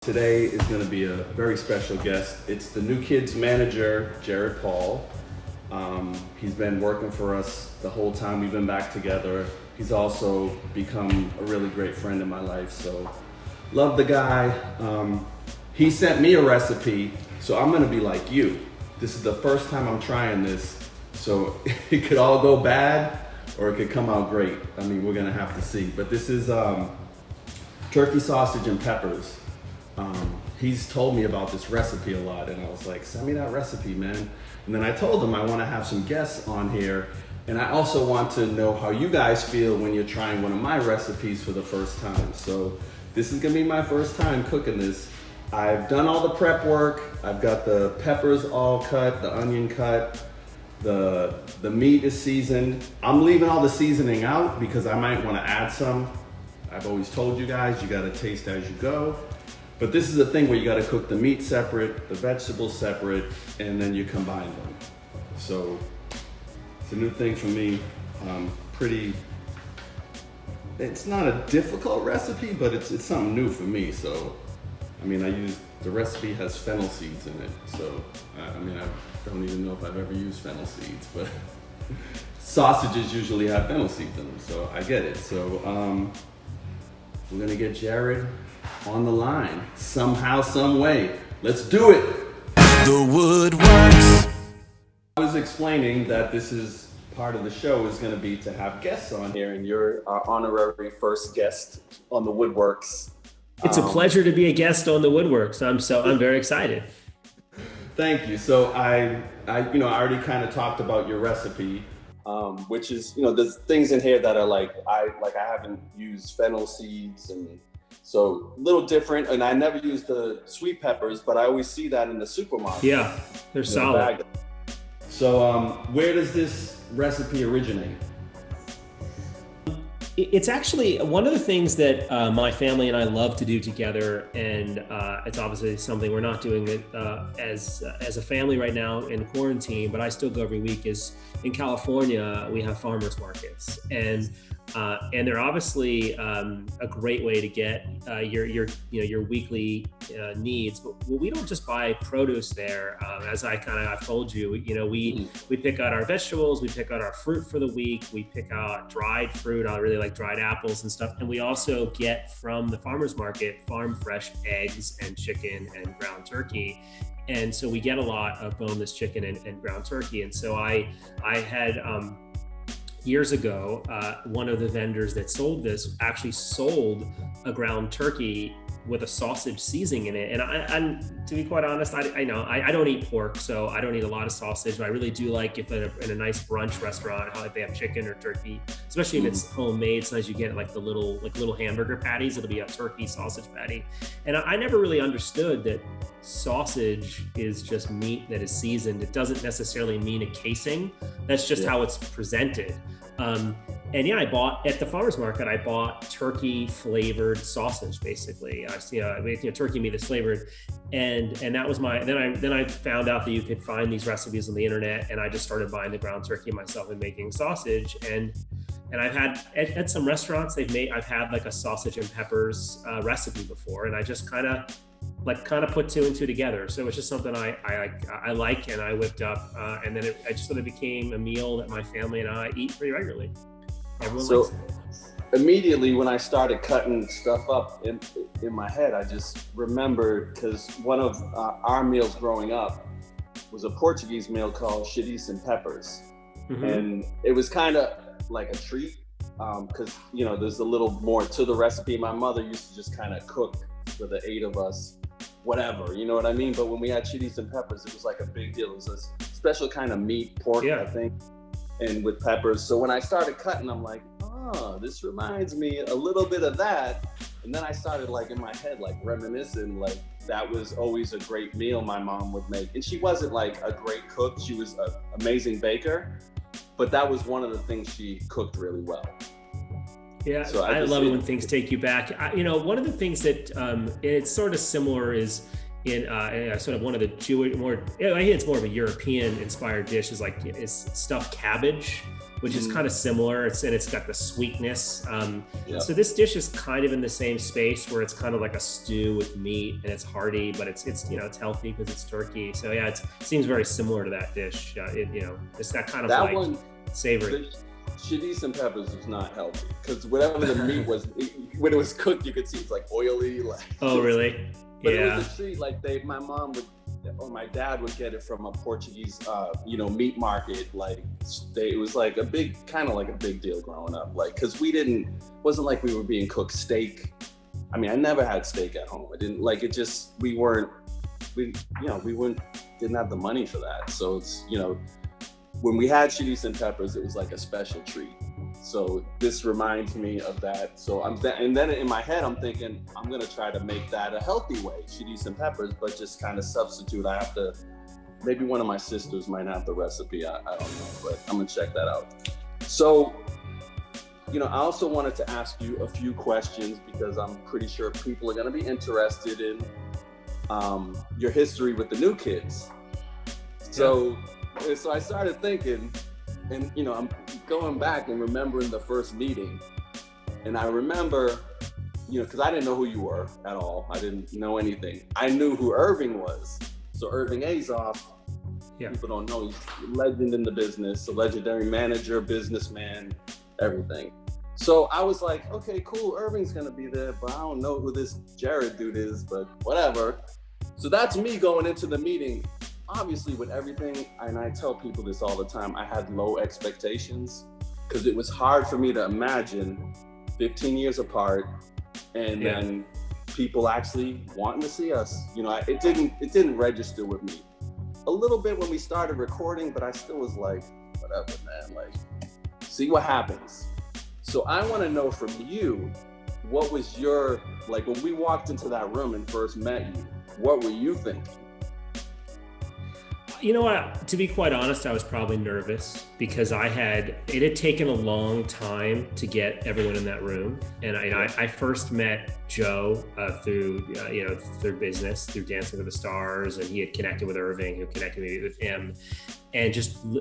Today is going to be a very special guest. It's the new kids manager, Jared Paul. He's been working for us the whole time we've been back together. He's also become a really great friend in my life, so love the guy. He sent me a recipe, so I'm going to be like you. This is the first time I'm trying this, so it could all go bad or it could come out great. I mean, we're going to have to see. But this is turkey sausage and peppers. He's told me about this recipe a lot, and I was like, send me that recipe, man. And then I told him I want to have some guests on here, and I also want to know how you guys feel when you're trying one of my recipes for the first time. So this is gonna be my first time cooking this. I've done all the prep work. I've got the peppers all cut, the onion cut, the meat is seasoned. I'm leaving all the seasoning out because I might want to add some. I've always told you guys, you gotta taste as you go. But this is the thing where you gotta cook the meat separate, the vegetables separate, and then you combine them. So it's a new thing for me. It's not a difficult recipe, but it's something new for me. So, I mean, the recipe has fennel seeds in it. So, I don't even know if I've ever used fennel seeds, but sausages usually have fennel seeds in them, so I get it. So, we're gonna get Jared on the line somehow, some way. Let's do it. The woodworks. I was explaining that this is part of the show is going to be to have guests on here, and you're our honorary first guest on the woodworks. It's a pleasure to be a guest on the woodworks. I'm very excited. Thank you. So I already kind of talked about your recipe, which is, there's things in here that are I haven't used fennel seeds, and so a little different, and I never use the sweet peppers, but I always see that in the supermarket. Yeah, they're solid. So where does this recipe originate? It's actually one of the things that my family and I love to do together, and it's obviously something we're not doing it as a family right now in quarantine, but I still go every week. Is in California we have farmers markets, and they're obviously a great way to get your weekly needs. But we don't just buy produce there. As I've told you, we pick out our vegetables, we pick out our fruit for the week, we pick out dried fruit. I really like dried apples and stuff, and we also get from the farmers market farm fresh eggs and chicken and ground turkey. And so we get a lot of boneless chicken and ground turkey. And so I had years ago, one of the vendors that sold this actually sold a ground turkey with a sausage seasoning in it. And to be quite honest, I don't eat pork, so I don't eat a lot of sausage, but I really do like if in a nice brunch restaurant, how if they have chicken or turkey, especially if it's homemade. Sometimes you get like the little hamburger patties, it'll be a turkey sausage patty. And I never really understood that sausage is just meat that is seasoned. It doesn't necessarily mean a casing. That's just how it's presented. And yeah, I bought at the farmer's market, I bought turkey flavored sausage, basically. Turkey meat that's flavored. And that was then I found out that you could find these recipes on the internet, and I just started buying the ground turkey myself and making sausage. And I've had at some restaurants I've had like a sausage and peppers recipe before, and I just kind of put two and two together. So it's just something I like, and I whipped up, and then it just sort of became a meal that my family and I eat pretty regularly. Everyone likes it. Immediately when I started cutting stuff up in my head, I just remembered, because one of our meals growing up was a Portuguese meal called chorizo and peppers. Mm-hmm. And it was kind of like a treat, because there's a little more to the recipe. My mother used to just kind of cook for the 8 of us, whatever, you know what I mean? But when we had chorizo and peppers, it was like a big deal. It was a special kind of meat, pork, I think, and with peppers. So when I started cutting, I'm like, oh, this reminds me a little bit of that. And then I started in my head, reminiscing, that was always a great meal my mom would make. And she wasn't a great cook. She was an amazing baker, but that was one of the things she cooked really well. Yeah, so I love it when things take you back. One of the things that it's sort of similar is in sort of one of the Jewish, I think it's more of a European inspired dish, is stuffed cabbage, which is kind of similar. It's got the sweetness. So this dish is kind of in the same space where it's kind of like a stew with meat, and it's hearty, but it's healthy because it's turkey. So yeah, it seems very similar to that dish. It's that kind of that like one, savory. Chilies and peppers was not healthy because whatever the meat was, when it was cooked, you could see it's like oily. Oh, really? But it was a treat. Like my mom would, or my dad would get it from a Portuguese, meat market. Like it was like a big deal growing up. Like, cause wasn't like we were being cooked steak. I mean, I never had steak at home. I didn't like it. Just we didn't have the money for that. So it's when we had chilies and peppers, it was like a special treat. So this reminds me of that. So and then in my head, I'm thinking, I'm gonna try to make that a healthy way, chilies and peppers, but just kind of substitute. Maybe one of my sisters might have the recipe. I don't know, but I'm gonna check that out. So, I also wanted to ask you a few questions because I'm pretty sure people are gonna be interested in your history with the new kids. So I started thinking, and I'm going back and remembering the first meeting, and I remember, because I didn't know who you were at all. I didn't know anything. I knew who Irving was. So Irving Azoff, people don't know, he's a legend in the business, a legendary manager, businessman, everything. So I was like, okay, cool, Irving's gonna be there, but I don't know who this Jared dude is, but whatever. So that's me going into the meeting. Obviously with everything, and I tell people this all the time, I had low expectations because it was hard for me to imagine 15 years apart and then people actually wanting to see us. It didn't register with me. A little bit when we started recording, but I still was like, whatever, man, like, see what happens. So I want to know from you, what was your, like, when we walked into that room and first met you, what were you thinking? You know what? To be quite honest, I was probably nervous because it had taken a long time to get everyone in that room. And I first met Joe through business, through Dancing with the Stars, and he had connected with Irving, who connected me with him, and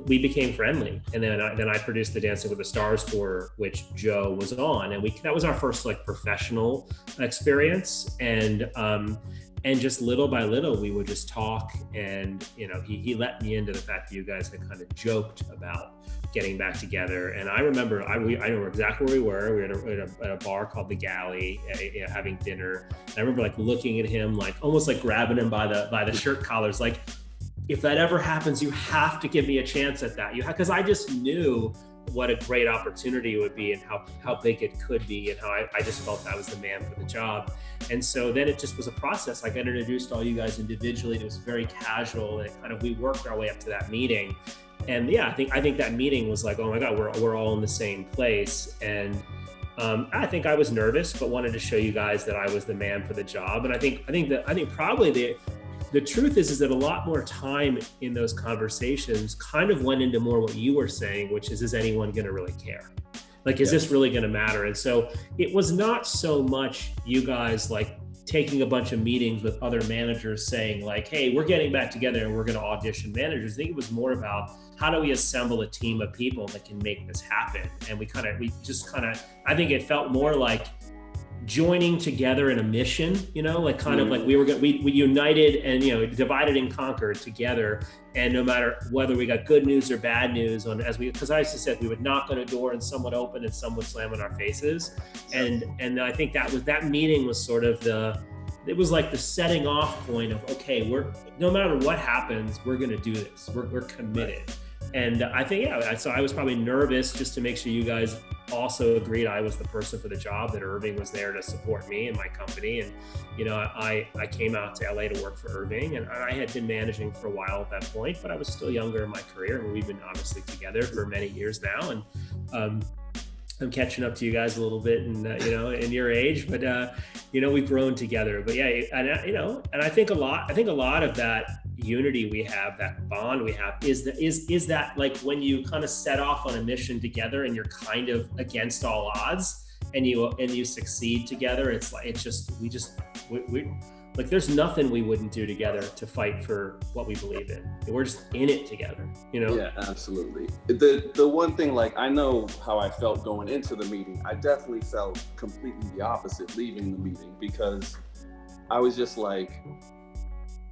we became friendly. And then I produced the Dancing with the Stars tour, which Joe was on, and that was our first like professional experience. And just little by little, we would just talk, and he let me into the fact that you guys had kind of joked about getting back together. And I remember, I know exactly where we were. We were at a bar called the Galley, having dinner. And I remember like looking at him, like almost like grabbing him by the shirt collars, like, if that ever happens, you have to give me a chance at that. Because I just knew what a great opportunity it would be and how big it could be, and how I just felt I was the man for the job. And so then it just was a process. I got introduced to all you guys individually. It was very casual, and we worked our way up to that meeting. And I think that meeting was like, oh my God, we're all in the same place. And I think I was nervous, but wanted to show you guys that I was the man for the job. And I think probably the truth is that a lot more time in those conversations kind of went into more what you were saying, which is anyone going to really care? Like, is this really going to matter? And so it was not so much you guys like taking a bunch of meetings with other managers saying like, hey, we're getting back together and we're going to audition managers. I think it was more about how do we assemble a team of people that can make this happen? And we I think it felt more like joining together in a mission, like kind of like we united and, divided and conquered together. And no matter whether we got good news or bad news because I used to say we would knock on a door and some would open and some would slam in our faces. And I think that meeting was sort of it was like the setting off point of, okay, no matter what happens, we're going to do this. We're committed. And I think, so I was probably nervous just to make sure you guys also agreed I was the person for the job, that Irving was there to support me and my company. And, I came out to LA to work for Irving, and I had been managing for a while at that point, but I was still younger in my career. And we've been obviously together for many years now. And I'm catching up to you guys a little bit in your age, but we've grown together. But and I think a lot of that unity we have, that bond we have, is that like when you kind of set off on a mission together and you're kind of against all odds and you succeed together, we're like there's nothing we wouldn't do together to fight for what we believe in. We're just in it together, you know? Yeah, absolutely. The one thing, like, I know how I felt going into the meeting. I definitely felt completely the opposite leaving the meeting, because I was just like,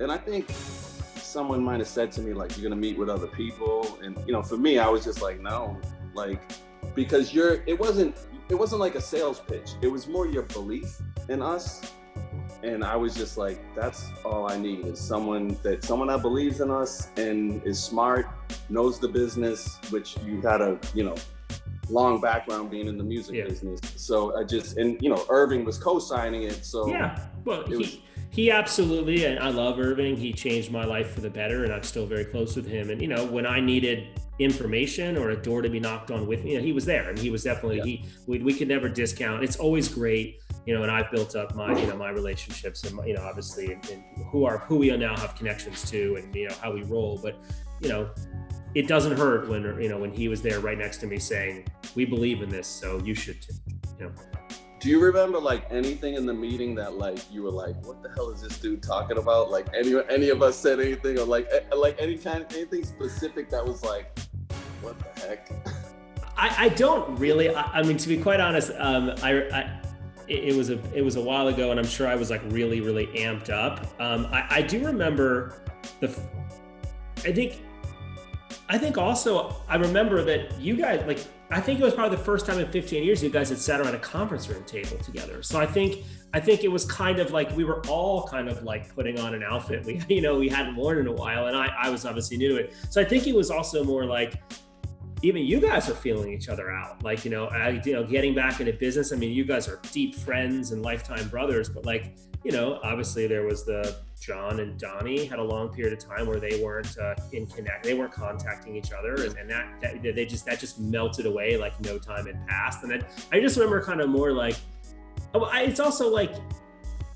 and I think someone might have said to me, like, you're gonna meet with other people. And, you know, for me, I was just like, no, like, because it wasn't like a sales pitch. It was more your belief in us. And I was just like, that's all I need, is someone that believes in us and is smart, knows the business, which you had a, you know, long background being in the music business. So and you know, Irving was co-signing it. So yeah, well, he absolutely, and I love Irving. He changed my life for the better, and I'm still very close with him. And, you know, when I needed information or a door to be knocked on with me, you know, he was there, and he was definitely, we could never discount. It's always great, you know, and I've built up my, you know, my relationships and, you know, obviously, and who we now have connections to, and, you know, how we roll. But, you know, it doesn't hurt when, you know, when he was there right next to me saying, we believe in this, so you should too, you know. Do you remember, like, anything in the meeting that, like, you were like, what the hell is this dude talking about? Like, any of us said anything, or like anything specific that was like, what the heck? I don't really. I mean, to be quite honest, it was a while ago, and I'm sure I was like really, really amped up. I do remember I think also I remember that you guys, like, I think it was probably the first time in 15 years you guys had sat around a conference room table together. So I think it was kind of like we were all kind of like putting on an outfit we hadn't worn in a while, and I was obviously new to it. So I think it was also more like even you guys are feeling each other out, like, you know, getting back into business. I mean, you guys are deep friends and lifetime brothers, but, like, you know, obviously there was the John and Donnie had a long period of time where they weren't they weren't contacting each other, and that just melted away like no time had passed. And then I just remember kind of more like, it's also like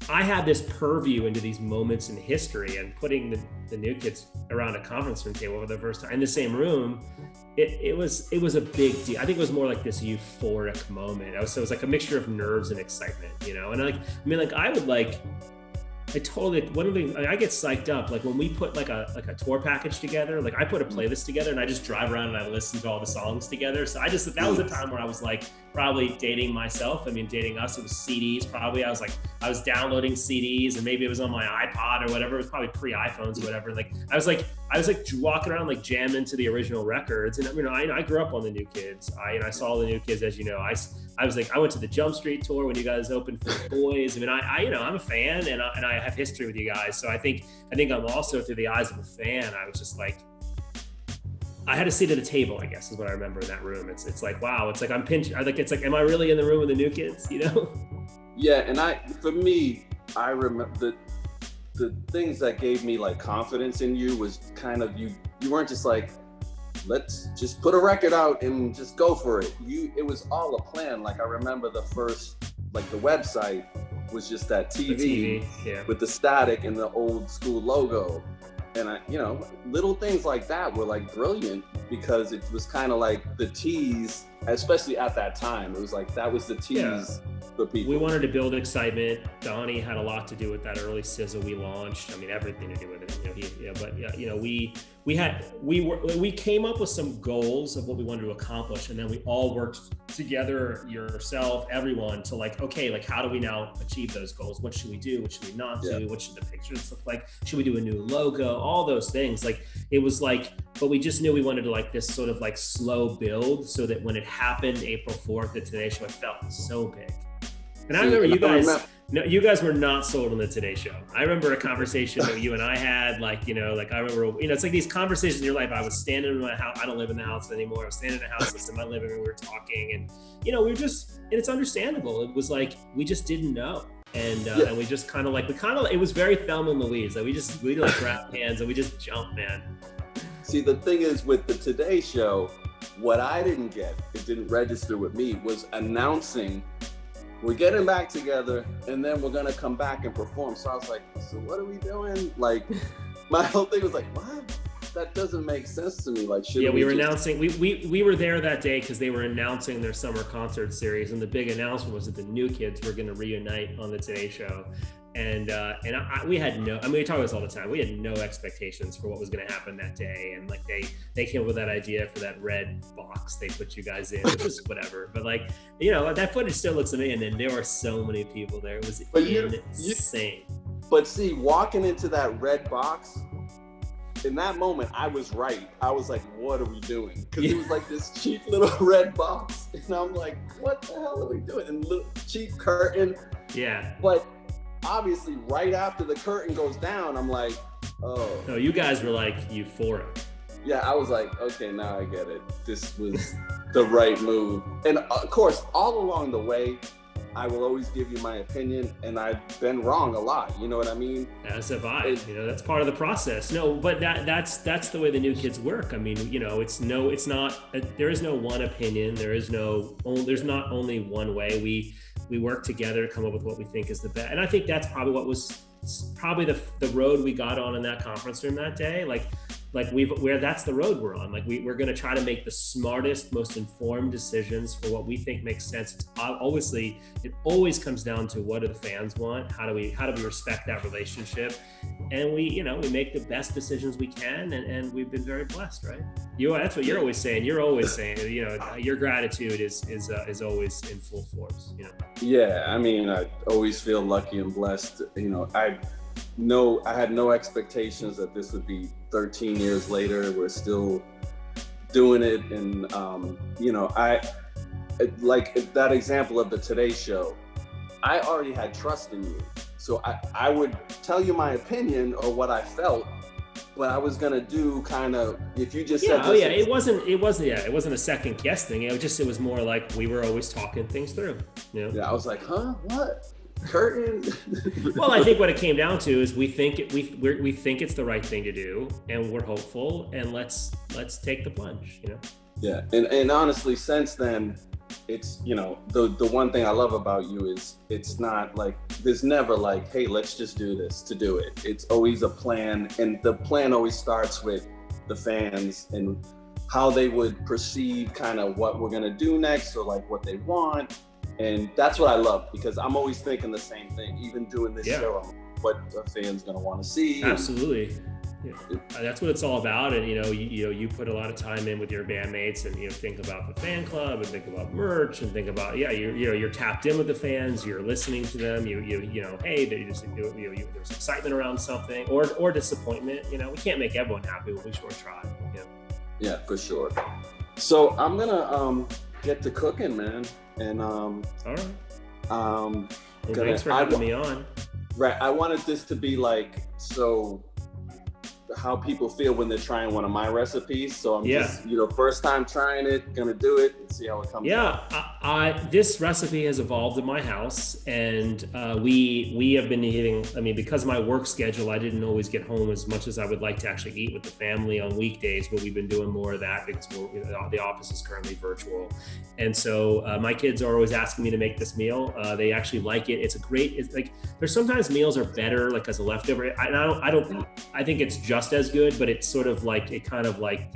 I had this purview into these moments in history, and putting the new kids around a conference room table for the first time in the same room, it was a big deal. I think it was more like this euphoric moment. So it was like a mixture of nerves and excitement, you know. And I get psyched up, like when we put like a tour package together. Like I put a playlist together and I just drive around and I listen to all the songs together. So that was the time where I was like probably dating myself. I mean, dating us, it was CDs probably. I was downloading CDs, and maybe it was on my iPod or whatever. It was probably pre-iPhones or whatever. Like I was walking around like jamming to the original records. And, you know, I grew up on the New Kids. I saw the New Kids, as you know. I went to the Jump Street tour when you guys opened for the Boys. I mean, I'm a fan, and I have history with you guys. So I think I'm also, through the eyes of a fan, I was just like, I had a seat at a table, I guess, is what I remember in that room. It's like, wow, it's like I'm pinching. It's like, am I really in the room with the New Kids? You know? Yeah, and I remember the things that gave me like confidence in you was kind of you weren't just like, let's just put a record out and just go for it. It was all a plan. Like I remember the first, like the website was just that TV with the static and the old school logo. And little things like that were like brilliant, because it was kind of like the tease, especially at that time. It was like, that was the tease for people. We wanted to build excitement. Donnie had a lot to do with that early sizzle we launched. I mean, everything to do with it. We came up with some goals of what we wanted to accomplish, and then we all worked together, yourself, everyone, to like, okay, like how do we now achieve those goals? What should we do? What should we not do? What should the pictures look like? Should we do a new logo? All those things. Like it was like, but we just knew we wanted to like this sort of like slow build, so that when it happened April 4th, the Today Show, it felt so big. And I remember you guys were not sold on the Today Show. I remember a conversation that you and I had, like, you know, like I remember, you know, it's like these conversations in your life. I was standing in my house. I don't live in the house anymore. I was standing in the house, in my living room. We were talking, and, you know, and it's understandable. It was like, we just didn't know. And and we just kind of like, it was very Thelma and Louise. Like we like grabbed hands and we just jumped, man. See, the thing is with the Today Show, what I didn't get, it didn't register with me, was announcing, we're getting back together, and then we're gonna come back and perform. So I was like, so what are we doing? Like, my whole thing was like, what? That doesn't make sense to me. Like, we were announcing, we were there that day because they were announcing their summer concert series, and the big announcement was that the New Kids were gonna reunite on the Today Show. we had no, I mean, we talk about this all the time. We had no expectations for what was going to happen that day. And like, they came up with that idea for that red box they put you guys in, which was whatever. But like, you know, that footage still looks amazing. And there were so many people there. It was insane. But see, walking into that red box, in that moment, I was right. I was like, what are we doing? Because it was like this cheap little red box. And I'm like, what the hell are we doing? And little cheap curtain. Yeah. But obviously, right after the curtain goes down, I'm like, oh. No, you guys were like euphoric. Yeah, I was like, okay, now I get it. This was the right move. And of course, all along the way, I will always give you my opinion, and I've been wrong a lot. You know what I mean? As have I. You know, that's part of the process. No, but that's the way the new kids work. I mean, you know, there is no one opinion. There's not only one way. We work together to come up with what we think is the best. And I think that's probably what was the road we got on in that conference room that day. That's the road we're on. Like we're going to try to make the smartest, most informed decisions for what we think makes sense. It always comes down to what do the fans want? How do we respect that relationship? And we make the best decisions we can. And we've been very blessed, right? That's what you're always saying. You're always saying, you know, your gratitude is always in full force, you know? Yeah. I mean, I always feel lucky and blessed. You know, I had no expectations that this would be 13 years later. We're still doing it. And, you know, I like that example of the Today Show. I already had trust in you. So I would tell you my opinion or what I felt, but I was going to do kind of, if you just said, it wasn't a second guess thing. It was more like we were always talking things through. You know? Yeah. I was like, huh, what? Curtain. Well, I think what it came down to is we think it's the right thing to do, and we're hopeful, and let's take the plunge, you know? Yeah, and honestly, since then, it's, you know, the one thing I love about you is it's not like, there's never like, hey, let's just do this to do it. It's always a plan, and the plan always starts with the fans and how they would perceive kind of what we're gonna do next, or like what they want. And that's what I love, because I'm always thinking the same thing, even doing this show, what a fan's gonna want to see. Absolutely. Yeah. That's what it's all about. And, you know, you put a lot of time in with your bandmates, and, you know, think about the fan club and think about merch and think about, you're tapped in with the fans, you're listening to them, you know, hey, there's excitement around something or disappointment. You know, we can't make everyone happy, but we sure try. You know? Yeah, for sure. So I'm gonna get to cooking, man. And all right. Well, thanks for having me on. Right. I wanted this to be like, so how people feel when they're trying one of my recipes. So I'm just, you know, first time trying it, gonna do it and see how it comes out. This recipe has evolved in my house, and we have been eating, I mean, because of my work schedule, I didn't always get home as much as I would like to actually eat with the family on weekdays, but we've been doing more of that because the office is currently virtual. And so my kids are always asking me to make this meal. They actually like it. It's like, there's sometimes meals are better like as a leftover. I think it's just as good, but it's sort of like, it kind of like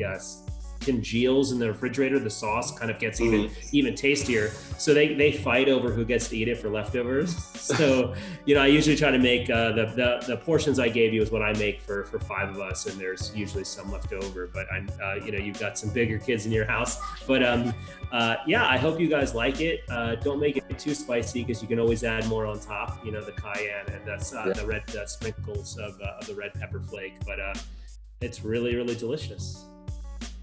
congeals in the refrigerator. The sauce kind of gets even tastier. So they fight over who gets to eat it for leftovers. So, you know, I usually try to make the portions I gave you is what I make for 5 of us, and there's usually some left over. But you know, you've got some bigger kids in your house. But I hope you guys like it. Don't make it too spicy, because you can always add more on top. You know, the cayenne and the red sprinkles of the red pepper flake. But it's really, really delicious.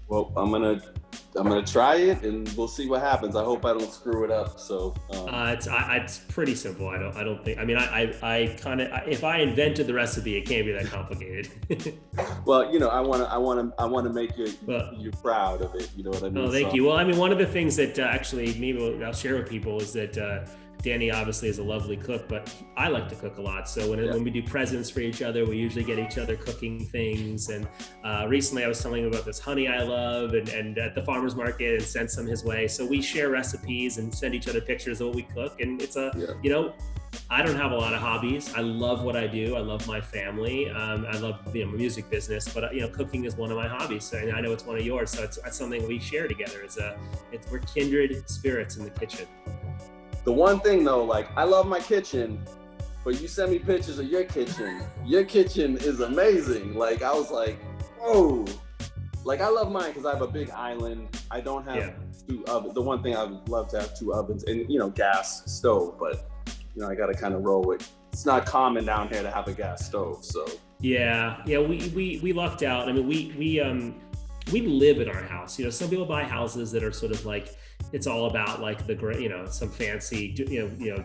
Well, I'm gonna try it, and we'll see what happens. I hope I don't screw it up. So it's pretty simple. I don't think. I mean, I kind of, if I invented the recipe, it can't be that complicated. Well, you know, I want to make you proud of it. You know what I mean? Oh, thank you. Well, I mean, one of the things that actually maybe I'll share with people is that Danny obviously is a lovely cook, but I like to cook a lot. So when we do presents for each other, we usually get each other cooking things. And recently I was telling him about this honey I love, and at the farmer's market, and sent some his way. So we share recipes and send each other pictures of what we cook. And it's you know, I don't have a lot of hobbies. I love what I do. I love my family. I love the music business, but you know, cooking is one of my hobbies. And I know it's one of yours. So it's something we share together. We're kindred spirits in the kitchen. The one thing though, like, I love my kitchen, but you sent me pictures of your kitchen. Your kitchen is amazing. Like, I was like, whoa. Like, I love mine because I have a big island. I don't have two ovens. The one thing I would love to have two ovens and, gas stove, but, I got to kind of roll with. It's not common down here to have a gas stove, so. Yeah, we lucked out. I mean, we live in our house. Some people buy houses that are sort of like, it's all about like the, some fancy,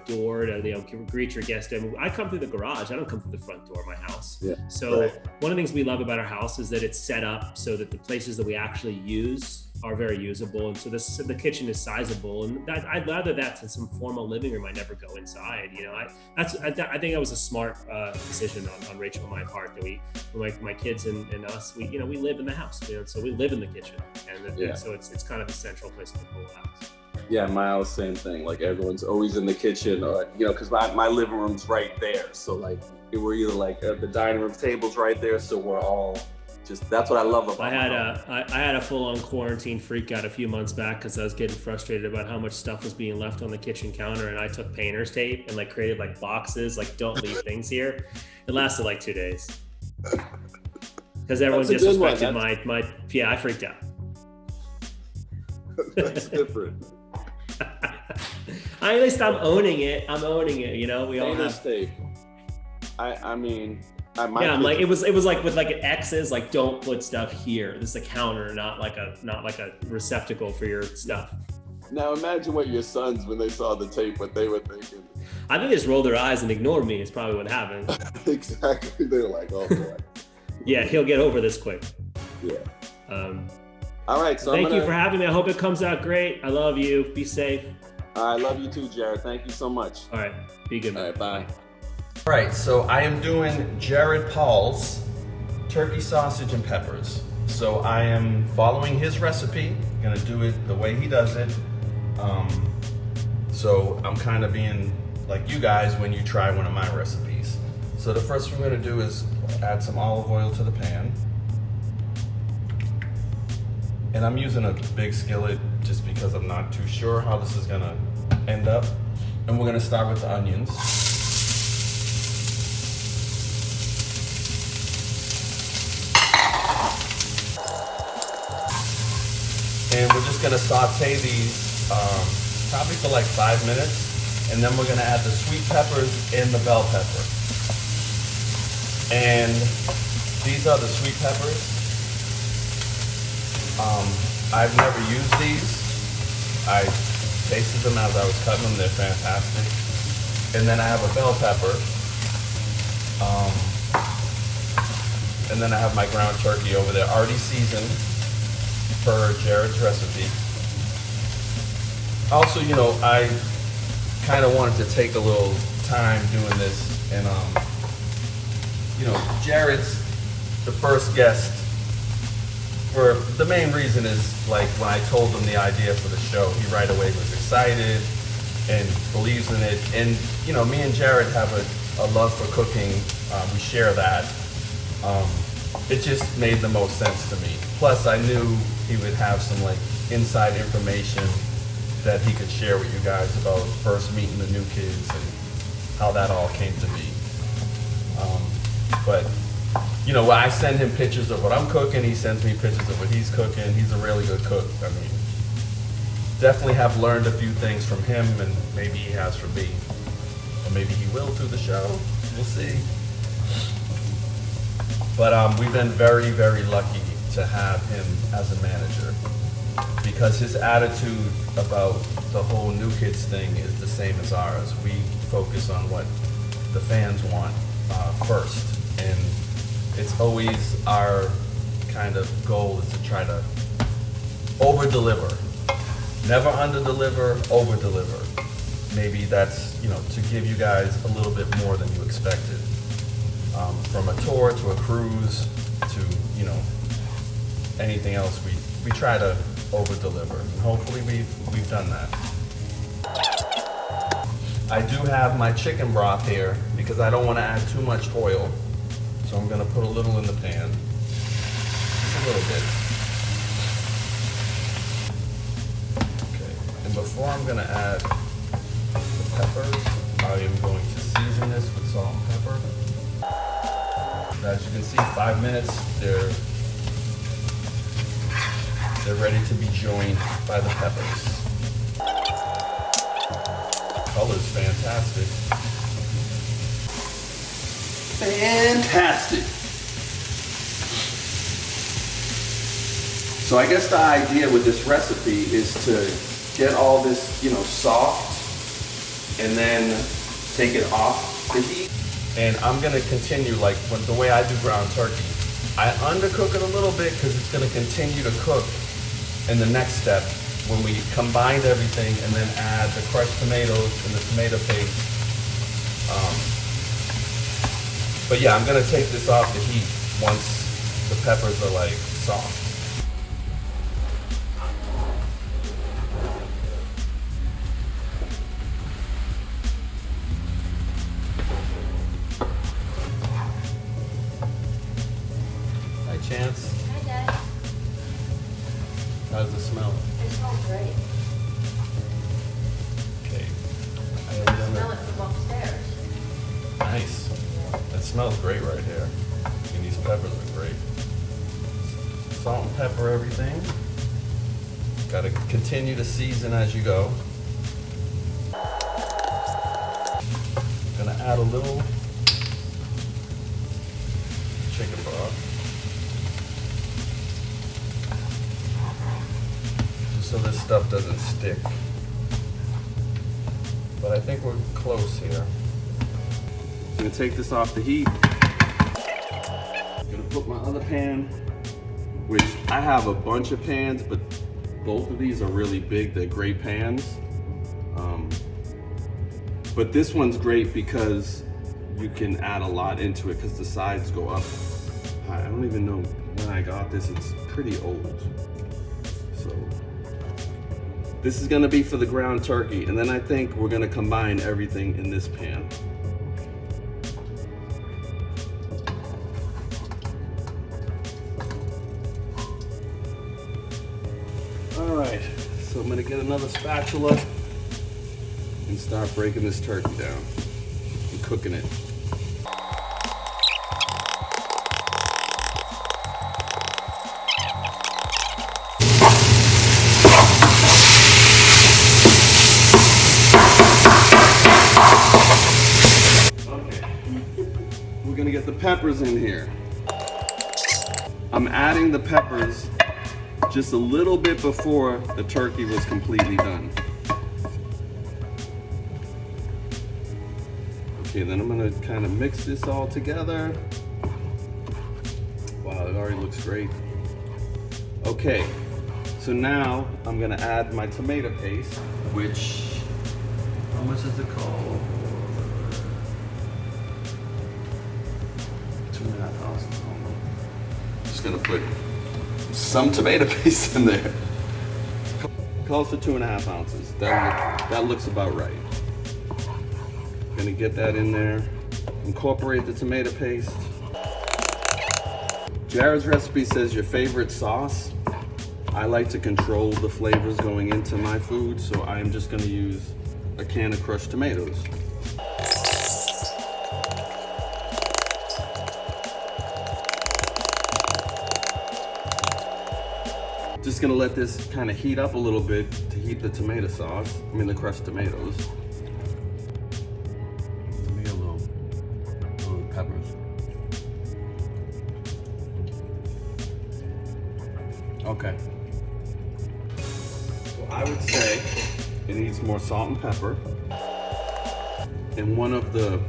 door to, greet your guest. I mean, I come through the garage. I don't come through the front door of my house. Yeah. So one of the things we love about our house is that it's set up so that the places that we actually use are very usable, and so the kitchen is sizable, and I'd rather that than some formal living room I never go inside. I think that was a smart decision on Rachel and my part, that my kids and us, we live in the house, so we live in the kitchen, and so it's kind of a central place in the whole house. Yeah, my house, same thing. Like, everyone's always in the kitchen, because my living room's right there, so like we're either like the dining room table's right there, so we're all. That's what I love about I had a full-on quarantine freak out a few months back because I was getting frustrated about how much stuff was being left on the kitchen counter, and I took painter's tape and like created like boxes, like don't leave things here. It lasted like 2 days because everyone disrespected my I freaked out. That's different. At least I'm owning it. We all have tape. I mean. I'm like, it was like with like X's, like don't put stuff here. This is a counter, not like a receptacle for your stuff. Now imagine what your sons, when they saw the tape, what they were thinking. I think they just rolled their eyes and ignored me. It's probably what happened. Exactly. They were like, oh boy. Yeah, he'll get over this quick. Yeah. All right. So thank you for having me. I hope it comes out great. I love you. Be safe. I love you too, Jared. Thank you so much. All right. Be good. All right. Bye. All right, so I am doing Jared Paul's turkey sausage and peppers. So I am following his recipe, gonna do it the way he does it. So I'm kind of being like you guys when you try one of my recipes. So the first thing we're gonna do is add some olive oil to the pan. And I'm using a big skillet just because I'm not too sure how this is gonna end up. And we're gonna start with the onions. And we're just gonna saute these probably for like 5 minutes. And then we're gonna add the sweet peppers and the bell pepper. And these are the sweet peppers. I've never used these. I tasted them as I was cutting them, they're fantastic. And then I have a bell pepper. And then I have my ground turkey over there, already seasoned per Jared's recipe. Also, I kind of wanted to take a little time doing this, and Jared's the first guest. For the main reason is, like, when I told him the idea for the show, he right away was excited and believes in it. And me and Jared have a love for cooking. We share that. It just made the most sense to me. Plus, I knew he would have some like inside information that he could share with you guys about first meeting the new kids and how that all came to be. But I send him pictures of what I'm cooking. He sends me pictures of what he's cooking. He's a really good cook. I mean, definitely have learned a few things from him, and maybe he has from me, or maybe he will through the show. We'll see. But we've been very, very lucky to have him as a manager, because his attitude about the whole New Kids thing is the same as ours. We focus on what the fans want first, and it's always our kind of goal is to try to over-deliver. Never under-deliver, over-deliver. Maybe that's, to give you guys a little bit more than you expected. From a tour to a cruise to, anything else, we try to over-deliver. And hopefully we've done that. I do have my chicken broth here because I don't want to add too much oil. So I'm going to put a little in the pan. Just a little bit. Okay. And before I'm going to add the peppers, I am going to season this with salt and pepper. As you can see, 5 minutes, they're ready to be joined by the peppers. Color's fantastic. Fantastic. So I guess the idea with this recipe is to get all this, soft, and then take it off the heat. And I'm gonna continue with the way I do ground turkey. I undercook it a little bit because it's gonna continue to cook in the next step when we combine everything and then add the crushed tomatoes and the tomato paste. But yeah, I'm gonna take this off the heat once the peppers are soft. Chance. Hi, Dad. How does it smell? It smells great. Okay. I smell it from upstairs. Nice. It smells great right here. And these peppers are great. Salt and pepper everything. Got to continue to season as you go. Gonna add a little chicken broth. So this stuff doesn't stick. But I think we're close here. I'm gonna take this off the heat. I'm gonna put my other pan, which I have a bunch of pans, but both of these are really big. They're great pans. But this one's great because you can add a lot into it because the sides go up. I don't even know when I got this. It's pretty old. So this is gonna be for the ground turkey, and then I think we're gonna combine everything in this pan. All right, so I'm gonna get another spatula and start breaking this turkey down and cooking it. We're gonna get the peppers in here. I'm adding the peppers just a little bit before the turkey was completely done. Okay, then I'm gonna kind of mix this all together. Wow, it already looks great. Okay, so now I'm gonna add my tomato paste, which, how much is it called? 2.5 ounces. Just gonna put some tomato paste in there. Calls for 2.5 ounces. That looks about right. Gonna get that in there. Incorporate the tomato paste. Jared's recipe says your favorite sauce. I like to control the flavors going into my food, so I'm just gonna use a can of crushed tomatoes. Just gonna let this kind of heat up a little bit to heat the tomato sauce. The crushed tomatoes. Maybe a little peppers. Okay. So I would say it needs more salt and pepper. And one of the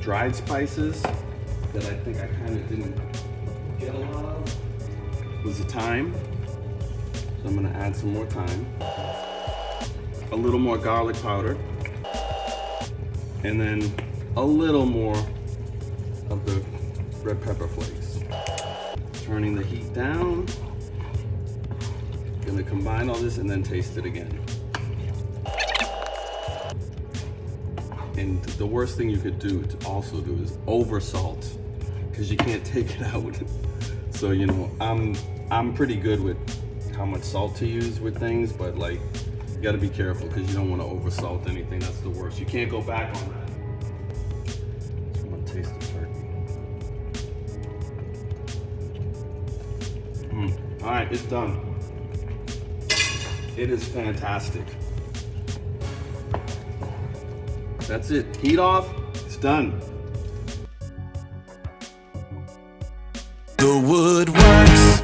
dried spices that I think I kind of didn't get a lot of was the thyme. So I'm gonna add some more thyme. A little more garlic powder. And then a little more of the red pepper flakes. Turning the heat down. Gonna combine all this and then taste it again. And the worst thing you could do to also do is over salt, because you can't take it out. So, I'm pretty good with how much salt to use with things, but You got to be careful because you don't want to oversalt anything. That's the worst. You can't go back on that. So I'm gonna taste the turkey. All right, it's done. It is fantastic. That's it. Heat off. It's done. The wood works.